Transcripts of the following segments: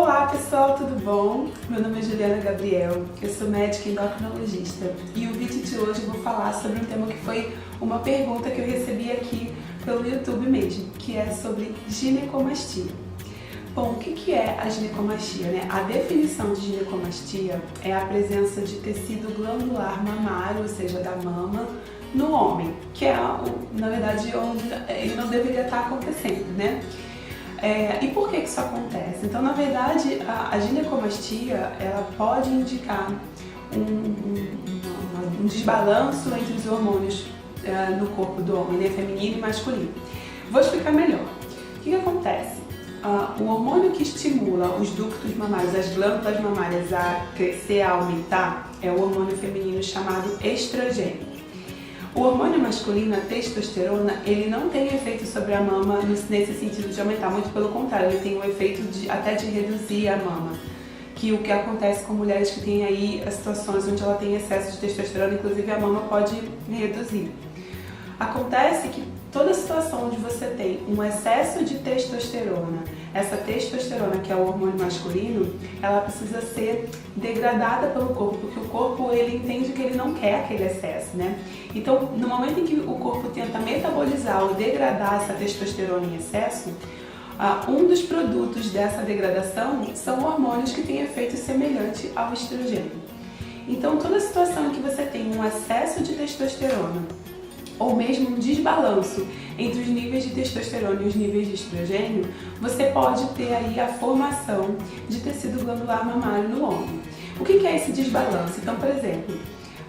Olá pessoal, tudo bom? Meu nome é Juliana Gabriel, eu sou médica endocrinologista e o vídeo de hoje eu vou falar sobre um tema que foi uma pergunta que eu recebi aqui pelo YouTube mesmo, que é sobre ginecomastia. Bom, o que é a ginecomastia, né? A definição de ginecomastia é a presença de tecido glandular mamário, ou seja, da mama, no homem, que é, na verdade, onde ele não deveria estar acontecendo, né? E por que isso acontece? Então, na verdade, a ginecomastia ela pode indicar um desbalanço entre os hormônios no corpo do homem, né, feminino e masculino. Vou explicar melhor. O que acontece? O hormônio que estimula os ductos mamários, as glândulas mamárias a crescer, a aumentar, é o hormônio feminino chamado estrogênio. O hormônio masculino, a testosterona, ele não tem efeito sobre a mama nesse sentido de aumentar, muito pelo contrário, ele tem um efeito até de reduzir a mama, que o que acontece com mulheres que têm aí as situações onde ela tem excesso de testosterona, inclusive a mama pode reduzir. Acontece que toda situação onde você tem um excesso de testosterona, essa testosterona, que é o hormônio masculino, ela precisa ser degradada pelo corpo, porque o corpo ele entende que ele não quer aquele excesso, né? Então, no momento em que o corpo tenta metabolizar ou degradar essa testosterona em excesso, um dos produtos dessa degradação são hormônios que têm efeito semelhante ao estrogênio. Então, toda situação em que você tem um excesso de testosterona ou mesmo um desbalanço entre os níveis de testosterona e os níveis de estrogênio, você pode ter aí a formação de tecido glandular mamário no homem. O que é esse desbalanço? Então, por exemplo,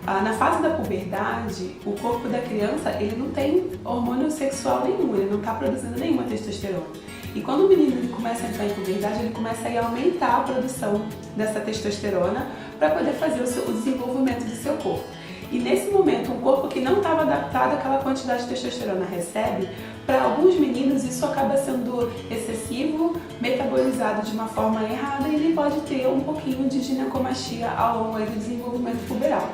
na fase da puberdade, o corpo da criança ele não tem hormônio sexual nenhum, ele não está produzindo nenhuma testosterona. E quando o menino ele começa a entrar em puberdade, ele começa a aumentar a produção dessa testosterona para poder fazer o desenvolvimento do seu corpo. E nesse momento, um corpo que não estava adaptado àquela quantidade de testosterona recebe, para alguns meninos isso acaba sendo excessivo, metabolizado de uma forma errada e ele pode ter um pouquinho de ginecomastia ao longo do desenvolvimento puberal.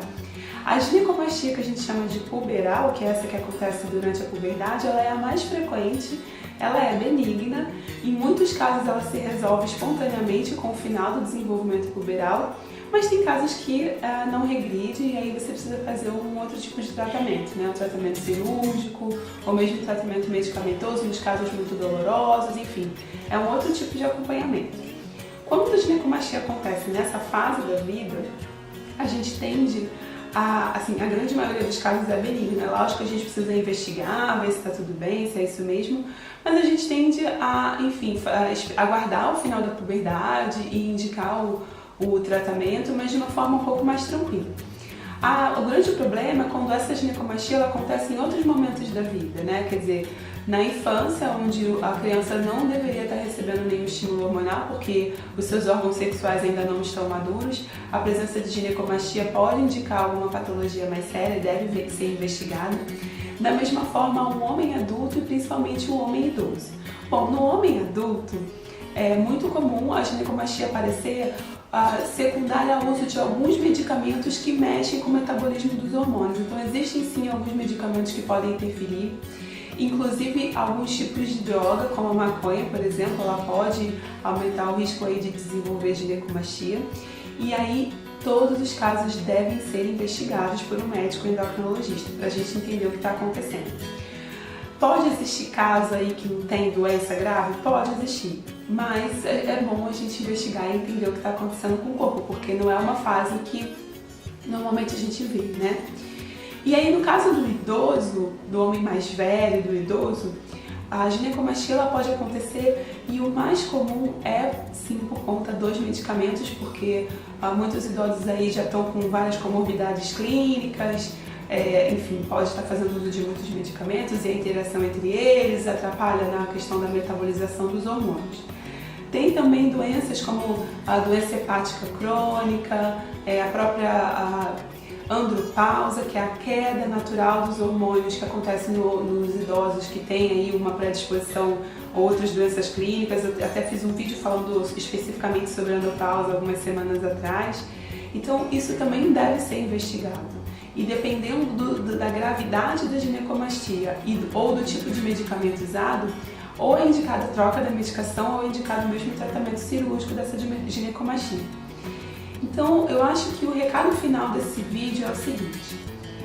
A ginecomastia que a gente chama de puberal, que é essa que acontece durante a puberdade, ela é a mais frequente, ela é benigna, em muitos casos ela se resolve espontaneamente com o final do desenvolvimento puberal, mas tem casos que não regride e aí você precisa fazer um outro tipo de tratamento, né? Um tratamento cirúrgico ou mesmo um tratamento medicamentoso nos casos muito dolorosos, enfim, é um outro tipo de acompanhamento. Quando a ginecomastia acontece nessa fase da vida, a gente tende a grande maioria dos casos é benigno, é lógico que a gente precisa investigar, ver se está tudo bem, se é isso mesmo, mas a gente tende a, enfim, aguardar o final da puberdade e indicar o tratamento, mas de uma forma um pouco mais tranquila. O grande problema é quando essa ginecomastia ela acontece em outros momentos da vida, né? Quer dizer, na infância, onde a criança não deveria estar recebendo nenhum estímulo hormonal, porque os seus órgãos sexuais ainda não estão maduros, a presença de ginecomastia pode indicar alguma patologia mais séria, deve ser investigada. Da mesma forma, um homem adulto e principalmente o homem idoso. Bom, no homem adulto, é muito comum a ginecomastia aparecer secundária ao uso de alguns medicamentos que mexem com o metabolismo dos hormônios. Então, existem sim alguns medicamentos que podem interferir, inclusive alguns tipos de droga, como a maconha, por exemplo, ela pode aumentar o risco aí de desenvolver ginecomastia. E aí, todos os casos devem ser investigados por um médico endocrinologista para a gente entender o que está acontecendo. Pode existir caso aí que não tem doença grave? Pode existir, mas é bom a gente investigar e entender o que está acontecendo com o corpo, porque não é uma fase que normalmente a gente vê, né? E aí no caso do idoso, do homem mais velho, do idoso, a ginecomastia ela pode acontecer e o mais comum é sim por conta dos medicamentos, porque muitos idosos aí já estão com várias comorbidades clínicas, enfim, pode estar fazendo uso de muitos medicamentos e a interação entre eles atrapalha na questão da metabolização dos hormônios. Tem também doenças como a doença hepática crônica, a própria andropausa, que é a queda natural dos hormônios que acontece nos idosos que têm aí uma predisposição a outras doenças clínicas. Eu até fiz um vídeo falando especificamente sobre a andropausa algumas semanas atrás. Então, isso também deve ser investigado. E dependendo da gravidade da ginecomastia ou do tipo de medicamento usado, ou é indicada a troca da medicação ou é indicado mesmo o tratamento cirúrgico dessa ginecomastia. Então, eu acho que o recado final desse vídeo é o seguinte: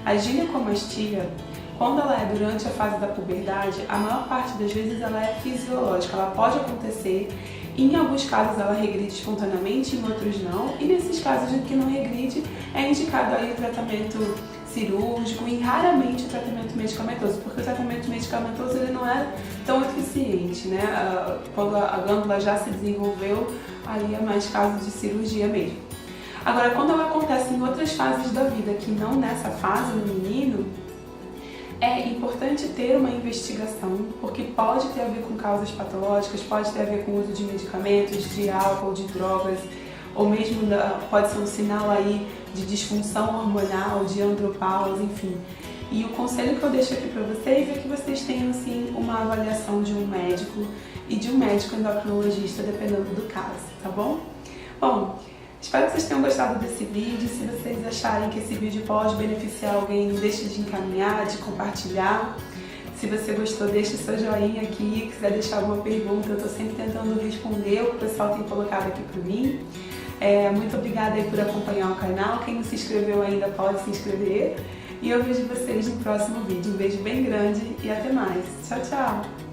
a ginecomastia, quando ela é durante a fase da puberdade, a maior parte das vezes ela é fisiológica, ela pode acontecer. Em alguns casos ela regride espontaneamente, em outros não, e nesses casos em que não regride, é indicado aí o tratamento cirúrgico e raramente o tratamento medicamentoso, porque o tratamento medicamentoso ele não é tão eficiente, né? Quando a glândula já se desenvolveu, aí é mais caso de cirurgia mesmo. Agora, quando ela acontece em outras fases da vida, que não nessa fase no menino, é importante ter uma investigação, porque pode ter a ver com causas patológicas, pode ter a ver com o uso de medicamentos, de álcool, de drogas, ou mesmo pode ser um sinal aí de disfunção hormonal, de andropausa, enfim. E o conselho que eu deixo aqui para vocês é que vocês tenham sim uma avaliação de um médico e de um médico endocrinologista, dependendo do caso, tá bom? Bom, espero que vocês tenham gostado desse vídeo. Se vocês acharem que esse vídeo pode beneficiar alguém, não deixe de encaminhar, de compartilhar. Se você gostou, deixe seu joinha aqui. Quiser deixar alguma pergunta, eu estou sempre tentando responder o que o pessoal tem colocado aqui para mim. Muito obrigada aí por acompanhar o canal. Quem não se inscreveu ainda pode se inscrever. E eu vejo vocês no próximo vídeo. Um beijo bem grande e até mais. Tchau, tchau!